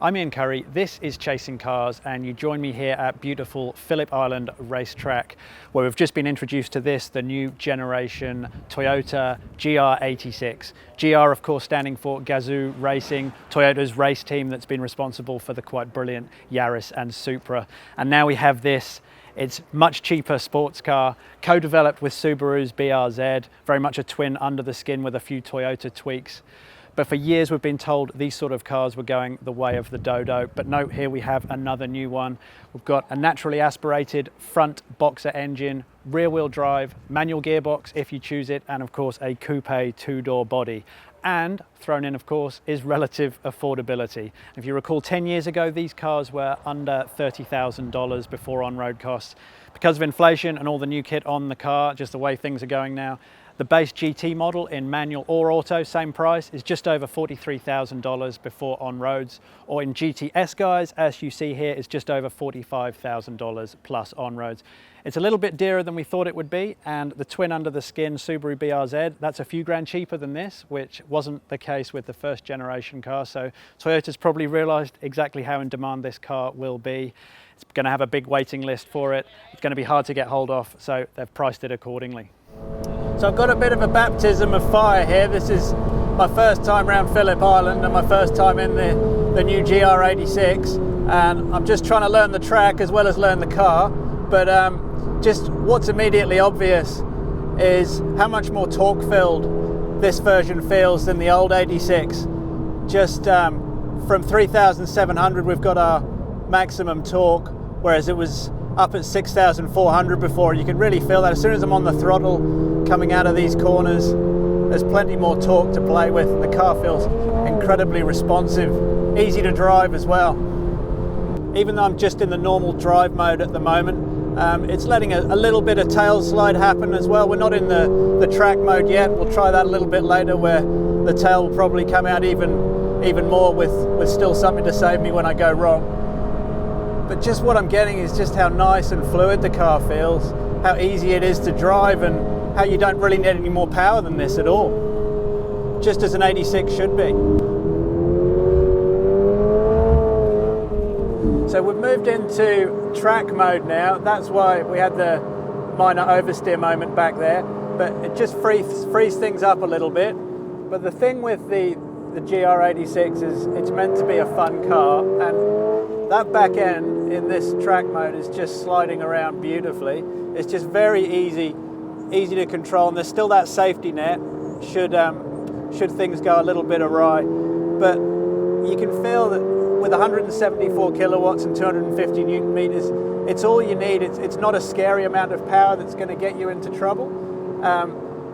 I'm Ian Curry, this is Chasing Cars, and you join me here at beautiful Phillip Island Racetrack, where we've just been introduced to the new generation Toyota GR86. GR, of course, standing for Gazoo Racing, Toyota's race team that's been responsible for the quite brilliant Yaris and Supra. And now we have this. It's much cheaper sports car, co-developed with Subaru's BRZ, very much a twin under the skin with a few Toyota tweaks. But for years we've been told these sort of cars were going the way of the dodo. But no, here we have another new one. We've got a naturally aspirated front boxer engine, rear wheel drive, manual gearbox if you choose it, and of course a coupe two-door body. And thrown in, of course, is relative affordability. If you recall, 10 years ago, these cars were under $30,000 before on-road costs. Because of inflation and all the new kit on the car, just the way things are going now, the base GT model in manual or auto, same price, is just over $43,000 before on-roads. Or in GTS, guys, as you see here, is just over $45,000 plus on-roads. It's a little bit dearer than we thought it would be, and the twin under the skin Subaru BRZ, that's a few grand cheaper than this, which wasn't the case with the first generation car. So Toyota's probably realized exactly how in demand this car will be. It's going to have a big waiting list for it. It's going to be hard to get hold of, so they've priced it accordingly. So I've got a bit of a baptism of fire here. This is my first time around Phillip Island and my first time in the new GR86, and I'm just trying to learn the track as well as learn the car. But just what's immediately obvious is how much more torque-filled this version feels than the old 86. Just from 3,700 we've got our maximum torque, whereas it was up at 6,400 before. You can really feel that as soon as I'm on the throttle coming out of these corners. There's plenty more torque to play with. The car feels incredibly responsive, easy to drive as well. Even though I'm just in the normal drive mode at the moment, it's letting a little bit of tail slide happen as well. We're not in the track mode yet. We'll try that a little bit later, where the tail will probably come out even more with still something to save me when I go wrong. But just what I'm getting is just how nice and fluid the car feels, how easy it is to drive, and how you don't really need any more power than this at all. Just as an 86 should be. So we've moved into track mode now. That's why we had the minor oversteer moment back there. But it just frees things up a little bit. But the thing with the GR86 is it's meant to be a fun car, and that back end in this track mode is just sliding around beautifully. It's just very easy to control, and there's still that safety net should things go a little bit awry. But you can feel that with 174 kilowatts and 250 newton meters, it's all you need. It's not a scary amount of power that's going to get you into trouble,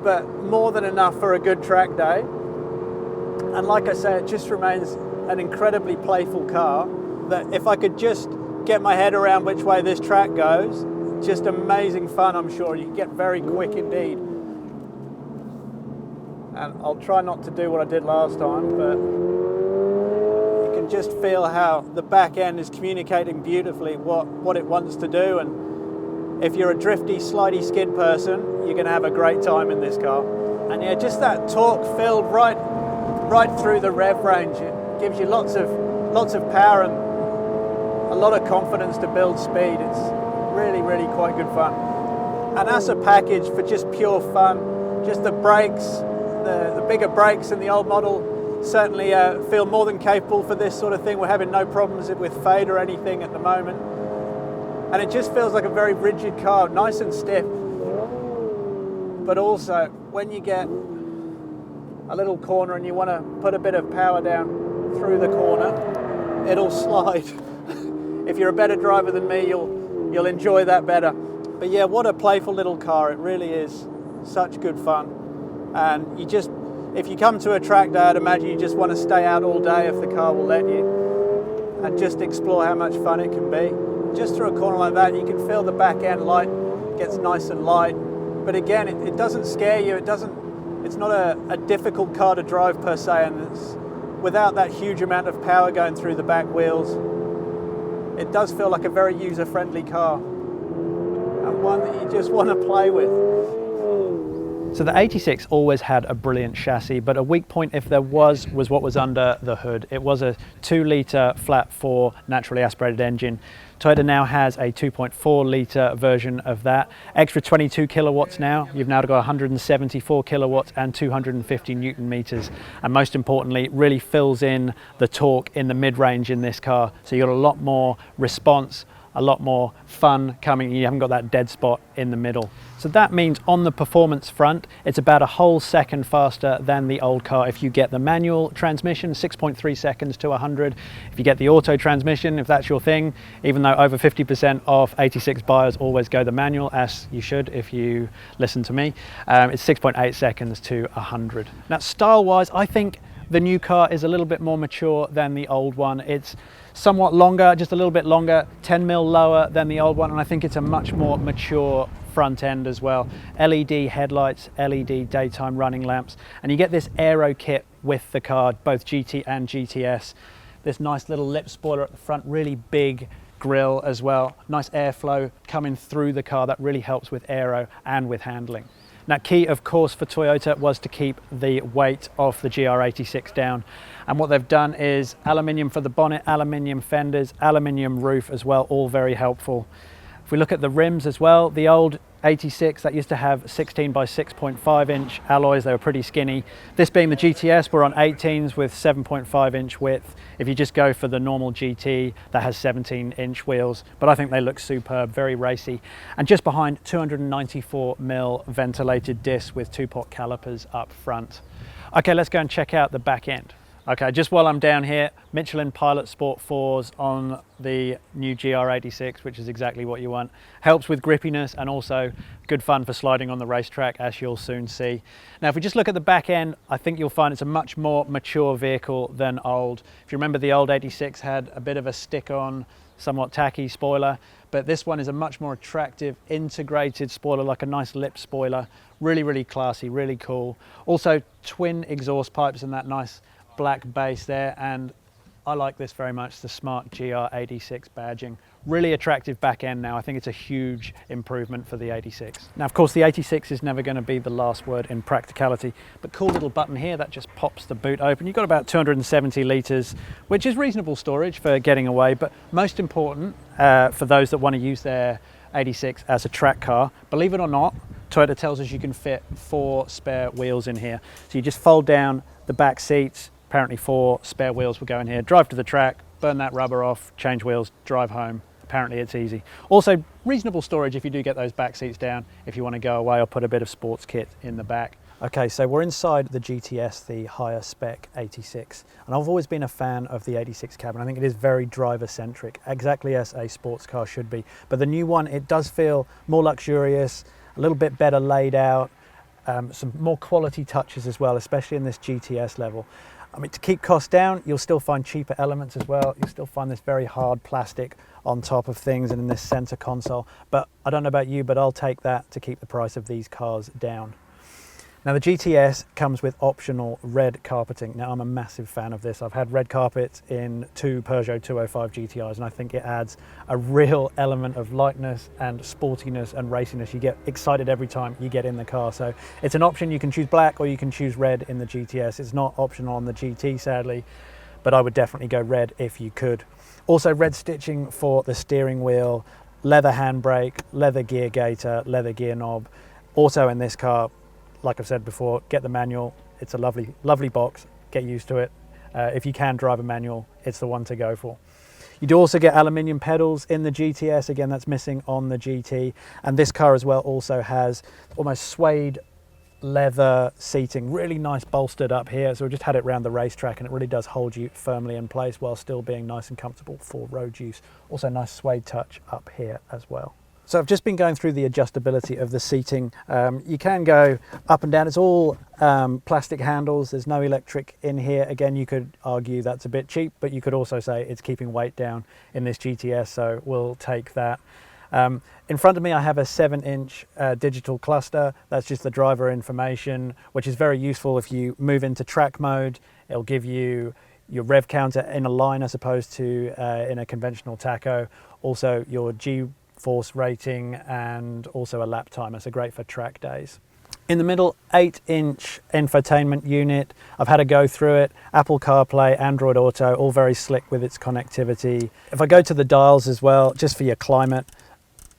but more than enough for a good track day. And like I say, it just remains an incredibly playful car that if I could just get my head around which way this track goes, just amazing fun, I'm sure. You can get very quick indeed. And I'll try not to do what I did last time, but you can just feel how the back end is communicating beautifully what it wants to do. And if you're a drifty, slidey skid person, you're going to have a great time in this car. And yeah, just that torque filled right through the rev range. It gives you lots of power and a lot of confidence to build speed. It's really, really quite good fun. And as a package for just pure fun, just the brakes, the bigger brakes in the old model certainly feel more than capable for this sort of thing. We're having no problems with fade or anything at the moment. And it just feels like a very rigid car, nice and stiff. But also, when you get a little corner and you want to put a bit of power down through the corner, it'll slide. If you're a better driver than me, you'll enjoy that better. But yeah, what a playful little car. It really is such good fun. And if you come to a track day, I'd imagine you just want to stay out all day if the car will let you, and just explore how much fun it can be. Just through a corner like that, you can feel the back end light gets nice and light. But again, it doesn't scare you. It's not a difficult car to drive per se, and without that huge amount of power going through the back wheels, it does feel like a very user-friendly car, and one that you just want to play with. So the 86 always had a brilliant chassis, but a weak point, if there was what was under the hood. It was a 2-litre flat 4 naturally aspirated engine. Toyota now has a 2.4-litre version of that. Extra 22 kilowatts now. You've now got 174 kilowatts and 250 Newton meters. And most importantly, really fills in the torque in the mid-range in this car. So you've got a lot more response, a lot more fun coming. You haven't got that dead spot in the middle. So that means on the performance front, it's about a whole second faster than the old car. If you get the manual transmission, 6.3 seconds to 100. If you get the auto transmission, if that's your thing, even though over 50% of 86 buyers always go the manual, as you should if you listen to me, it's 6.8 seconds to 100. Now, style-wise, I think the new car is a little bit more mature than the old one. It's somewhat longer, just a little bit longer, 10 mil lower than the old one, and I think it's a much more mature front end as well. LED headlights, LED daytime running lamps, and you get this aero kit with the car, both GT and GTS. This nice little lip spoiler at the front, really big grille as well. Nice airflow coming through the car that really helps with aero and with handling. Now, key, of course, for Toyota was to keep the weight of the GR86 down. And what they've done is aluminium for the bonnet, aluminium fenders, aluminium roof as well, all very helpful. If we look at the rims as well, the old 86 that used to have 16 by 6.5 inch alloys, they were pretty skinny. This being the GTS, we're on 18s with 7.5 inch width. If you just go for the normal GT, that has 17 inch wheels, but I think they look superb, very racy. And just behind, 294 mil ventilated discs with 2-pot calipers up front. Okay, let's go and check out the back end. Okay, just while I'm down here, Michelin Pilot Sport 4s on the new GR86, which is exactly what you want. Helps with grippiness and also good fun for sliding on the racetrack, as you'll soon see. Now, if we just look at the back end, I think you'll find it's a much more mature vehicle than old. If you remember, the old 86 had a bit of a stick-on, somewhat tacky spoiler, but this one is a much more attractive integrated spoiler, like a nice lip spoiler. Really, really classy, really cool. Also, twin exhaust pipes and that nice black base there, and I like this very much, the smart GR86 badging. Really attractive back end now. I think it's a huge improvement for the 86. Now, of course, the 86 is never going to be the last word in practicality, but cool little button here that just pops the boot open. You've got about 270 litres, which is reasonable storage for getting away, but most important for those that want to use their 86 as a track car, believe it or not, Toyota tells us you can fit 4 spare wheels in here. So you just fold down the back seats. Apparently 4 spare wheels will go in here, drive to the track, burn that rubber off, change wheels, drive home. Apparently it's easy. Also, reasonable storage if you do get those back seats down, if you want to go away or put a bit of sports kit in the back. Okay, so we're inside the GTS, the higher spec 86. And I've always been a fan of the 86 cabin. I think it is very driver centric, exactly as a sports car should be. But the new one, it does feel more luxurious, a little bit better laid out, some more quality touches as well, especially in this GTS level. I mean, to keep costs down, you'll still find cheaper elements as well. You'll still find this very hard plastic on top of things and in this center console. But I don't know about you, but I'll take that to keep the price of these cars down. Now, the GTS comes with optional red carpeting. Now, I'm a massive fan of this. I've had red carpet in 2 Peugeot 205 GTIs, and I think it adds a real element of lightness and sportiness and raciness. You get excited every time you get in the car. So it's an option. You can choose black or you can choose red in the GTS. It's not optional on the GT, sadly, but I would definitely go red if you could. Also, red stitching for the steering wheel, leather handbrake, leather gear gaiter, leather gear knob. Also in this car, like I've said before, get the manual. It's a lovely, lovely box. Get used to it. If you can drive a manual, it's the one to go for. You do also get aluminium pedals in the GTS. Again, that's missing on the GT. And this car as well also has almost suede leather seating, really nice bolstered up here. So we just had it around the racetrack and it really does hold you firmly in place while still being nice and comfortable for road use. Also nice suede touch up here as well. So I've just been going through the adjustability of the seating. You can go up and down. It's all plastic handles. There's no electric in here. Again, you could argue that's a bit cheap, but you could also say it's keeping weight down in this GTS, so we'll take that. In front of me, I have a 7-inch digital cluster. That's just the driver information, which is very useful if you move into track mode. It'll give you your rev counter in a line as opposed to in a conventional tacho. Also, your G-force rating and also a lap timer, so great for track days. In the middle, 8-inch infotainment unit. I've had a go through it. Apple CarPlay, Android Auto, all very slick with its connectivity. If I go to the dials as well, just for your climate,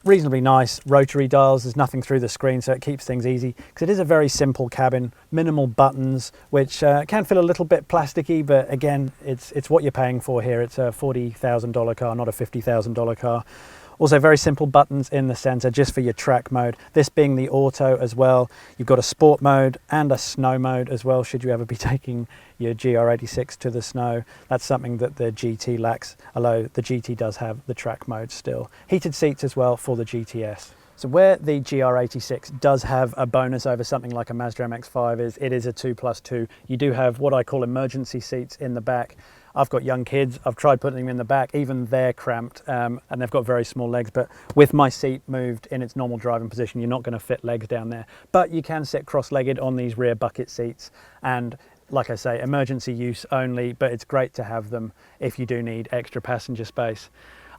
reasonably nice rotary dials. There's nothing through the screen, so it keeps things easy because it is a very simple cabin, minimal buttons, which can feel a little bit plasticky, but again, it's what you're paying for here. It's a $40,000 car, not a $50,000 car. Also very simple buttons in the center just for your track mode. This being the auto as well. You've got a sport mode and a snow mode as well, should you ever be taking your GR86 to the snow. That's something that the GT lacks, although the GT does have the track mode still. Heated seats as well for the GTS. So where the GR86 does have a bonus over something like a Mazda MX-5 is it is a 2+2. You do have what I call emergency seats in the back. I've got young kids, I've tried putting them in the back, even they're cramped and they've got very small legs, but with my seat moved in its normal driving position, you're not going to fit legs down there. But you can sit cross-legged on these rear bucket seats, and like I say, emergency use only, but it's great to have them if you do need extra passenger space.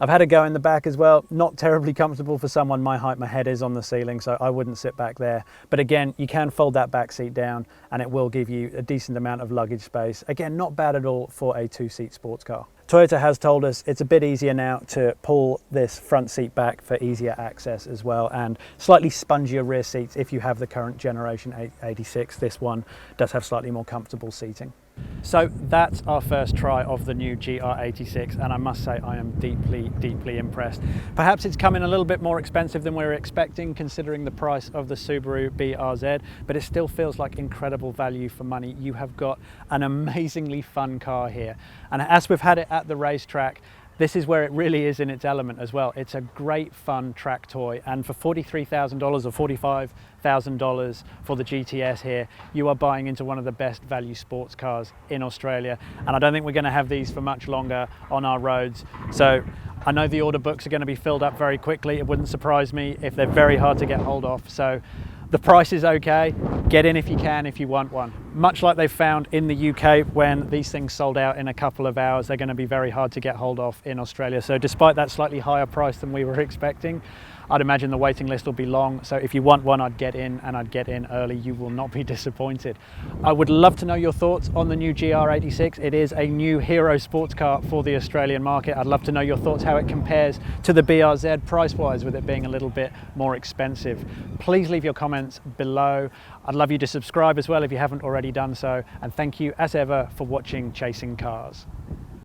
I've had a go in the back as well, not terribly comfortable for someone my height. My head is on the ceiling, so I wouldn't sit back there. But again, you can fold that back seat down and it will give you a decent amount of luggage space. Again, not bad at all for a 2-seat sports car. Toyota has told us it's a bit easier now to pull this front seat back for easier access as well, and slightly spongier rear seats if you have the current generation 86. This one does have slightly more comfortable seating. So that's our first try of the new GR86, and I must say I am deeply impressed. Perhaps it's come in a little bit more expensive than we were expecting considering the price of the Subaru BRZ, but it still feels like incredible value for money. You have got an amazingly fun car here, and as we've had it at the racetrack, this is where it really is in its element as well. It's a great fun track toy, and for $43,000 or $45,000 for the GTS here, you are buying into one of the best value sports cars in Australia, and I don't think we're going to have these for much longer on our roads. So I know the order books are going to be filled up very quickly. It wouldn't surprise me if they're very hard to get hold of. So the price is okay. Get in if you can, if you want one. Much like they've found in the UK, when these things sold out in a couple of hours, they're going to be very hard to get hold of in Australia. So despite that slightly higher price than we were expecting, I'd imagine the waiting list will be long. So if you want one, I'd get in, and I'd get in early. You will not be disappointed. I would love to know your thoughts on the new GR86. It is a new hero sports car for the Australian market. I'd love to know your thoughts, how it compares to the BRZ price-wise, with it being a little bit more expensive. Please leave your comments below. I'd love you to subscribe as well if you haven't already done so. And thank you as ever for watching Chasing Cars.